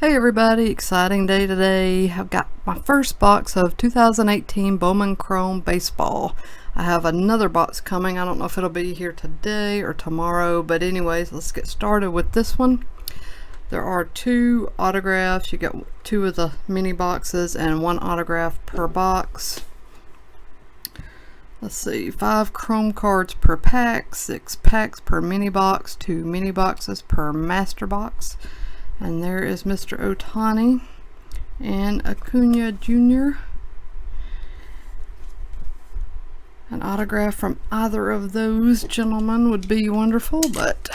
Hey everybody, exciting day today. I've got my first box of 2018 Bowman Chrome Baseball. I have another box coming. I don't know if it'll be here today or tomorrow, but anyways, let's get started with this one. There are 2 autographs. You get 2 of the mini boxes and 1 autograph per box. Let's see, 5 chrome cards per pack, 6 packs per mini box, 2 mini boxes per master box. And there is Mr. Ohtani and Acuna Jr. An autograph from either of those gentlemen would be wonderful, but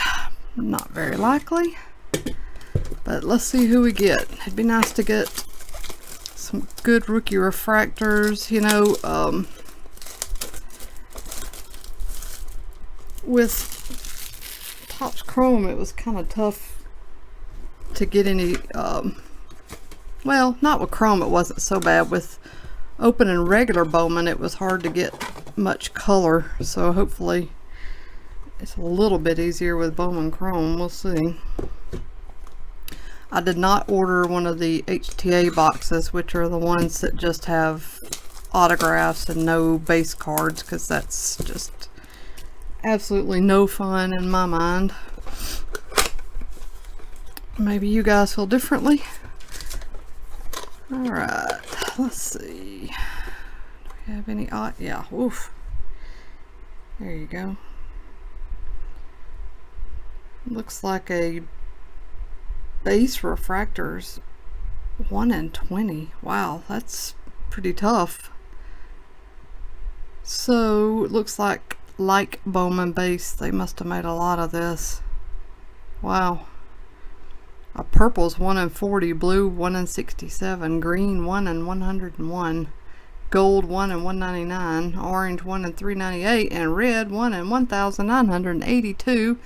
not very likely. But let's see who we get. It'd be nice to get some good rookie refractors, you know. With Topps Chrome, it was kind of tough to get any, well, not with Chrome it wasn't so bad. With open and regular Bowman it was hard to get much color, so hopefully it's a little bit easier with Bowman Chrome. We'll see. I did not order one of the HTA boxes, which are the ones that just have autographs and no base cards, because that's just absolutely no fun in my mind. Maybe you guys feel differently. Alright, let's see. Do we have any? Yeah, oof. There you go. Looks like a base refractors 1 in 20. Wow, that's pretty tough. So it looks like Bowman base, they must have made a lot of this. Wow. A purple's 1 in 40, blue 1 in 67, green 1 in 101, gold 1 in 199, orange 1 in 398, and red 1 in 1982.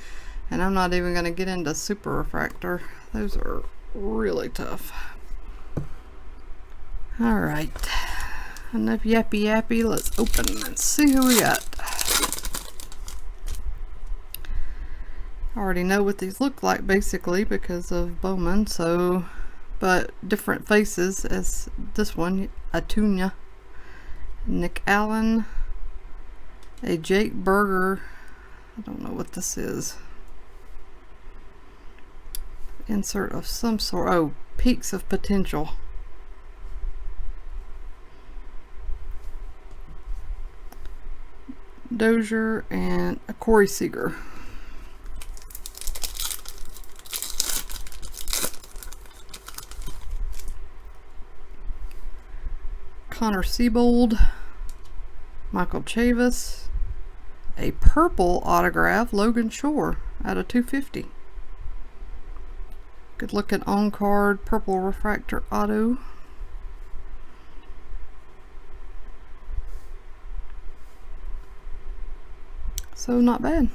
And I'm not even going to get into super refractor. Those are really tough. Alright, enough yappy. Let's open and see who we got. I already know what these look like basically because of Bowman, so, but different faces as this one. Acuna, Nick Allen, a Jake Berger, I don't know what this is, insert of some sort. Oh, Peaks of Potential, Dozier, and a Corey Seager. Connor Siebold, Michael Chavis, a purple autograph, Logan Shore out of 250. Good looking on card purple refractor auto. So not bad.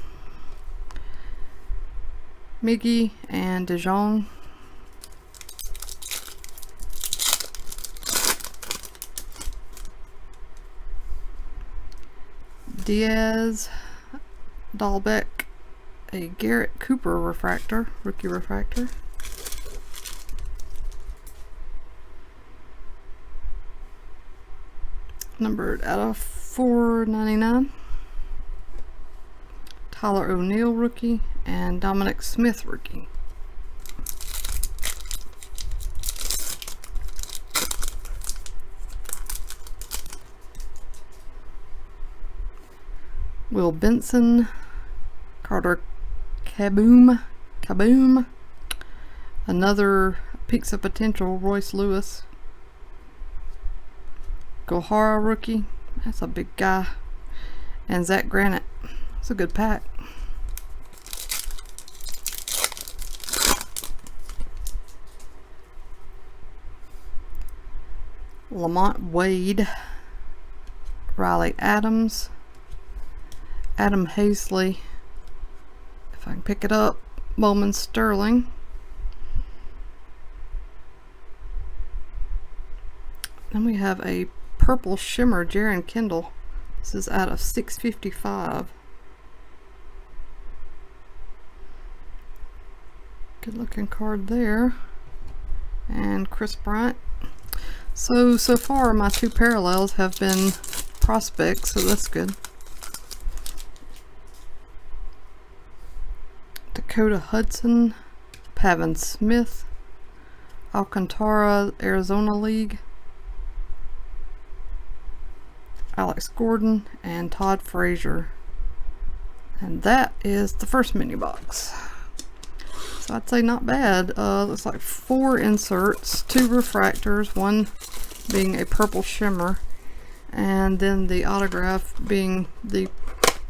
Miggy and DeJong. Diaz, Dahlbeck, a Garrett Cooper refractor, rookie refractor. Numbered out of 499. Tyler O'Neill rookie, and Dominic Smith rookie. Will Benson, Carter Kaboom, another Peaks of Potential, Royce Lewis, Gohara rookie, that's a big guy, and Zach Granite. It's a good pack. Lamont Wade, Riley Adams, Adam Hazley, if I can pick it up, Bowman Sterling, then we have a purple shimmer Jaron Kendall. This is out of 655. Good looking card there. and Chris Bryant. So far my two parallels have been prospects, so that's good. Dakota Hudson, Pavin Smith, Alcantara, Arizona League, Alex Gordon, and Todd Frazier. And that is the first mini box. So I'd say not bad. Looks like 4 inserts, 2 refractors, one being a purple shimmer, and then the autograph being the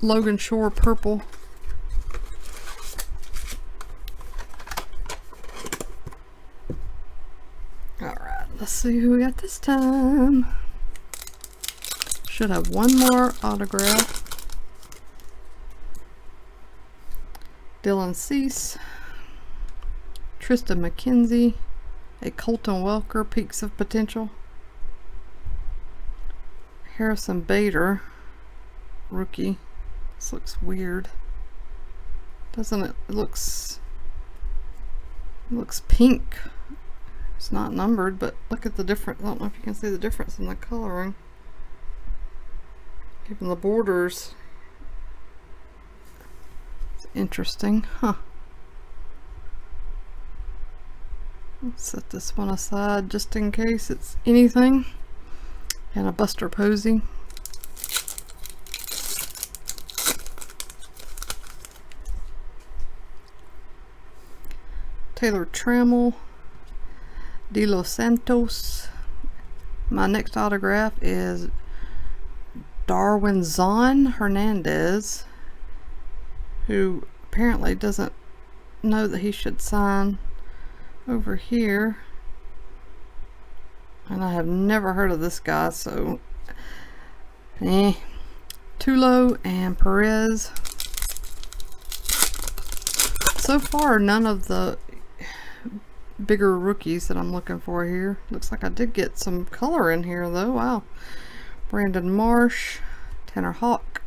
Logan Shore purple. Alright, let's see who we got this time. Should have one more autograph. Dylan Cease, Tristan McKenzie, a Colton Welker, Peaks of Potential, Harrison Bader, rookie. This looks weird, doesn't it? It looks pink. It's not numbered, but look at the difference. I don't know if you can see the difference in the coloring. Even the borders. It's interesting, huh? Let's set this one aside just in case it's anything. And a Buster Posey. Taylor Trammell, De Los Santos. My next autograph is Darwin Zahn Hernandez, who apparently doesn't know that he should sign over here. And I have never heard of this guy, so Tulo and Perez. So far, none of the bigger rookies that I'm looking for here. Looks like I did get some color in here though. Wow. Brandon Marsh, Tanner Hawk,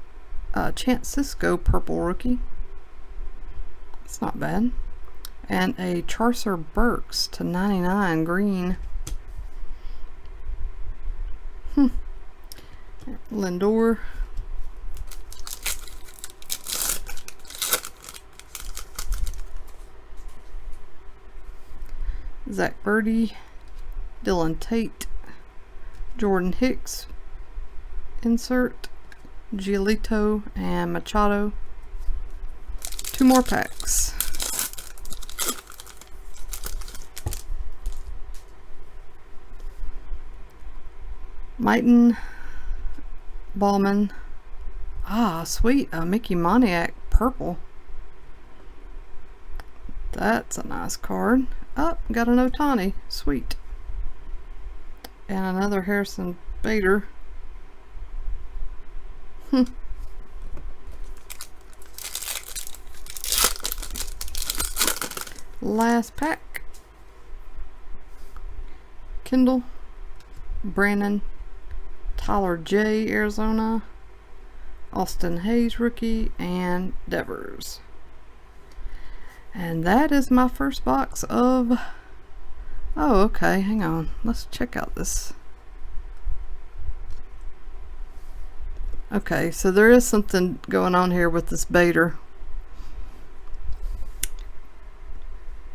Chance Cisco purple rookie. It's not bad. And a Charcer Burks to 99 green. Lindor. Zach Birdie, Dylan Tate, Jordan Hicks, insert, Giolito, and Machado. 2 more packs. Mighton, Bowman. Ah, sweet, a Mickey Moniak purple. That's a nice card. Oh, got an Ohtani. Sweet. And another Harrison Bader. Last pack. Kendall, Brandon, Tyler J, Arizona, Austin Hayes rookie, and Devers. And that is my first box of... Oh, okay, hang on. Let's check out this. Okay, so there is something going on here with this Bader.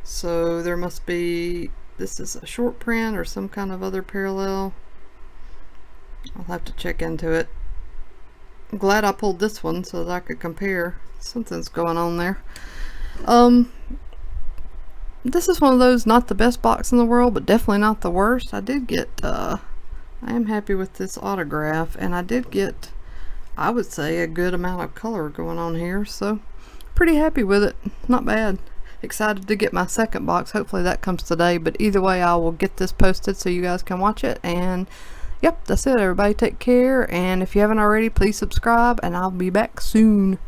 So there must be... This is a short print or some kind of other parallel. I'll have to check into it. I'm glad I pulled this one so that I could compare. Something's going on there. This is one of those, not the best box in the world, but definitely not the worst. I did get, I am happy with this autograph, and I did get, I would say, a good amount of color going on here, so pretty happy with it. Not bad. Excited to get my second box. Hopefully that comes today, but either way I will get this posted so you guys can watch it. And yep, that's it, everybody. Take care, and if you haven't already, please subscribe, and I'll be back soon.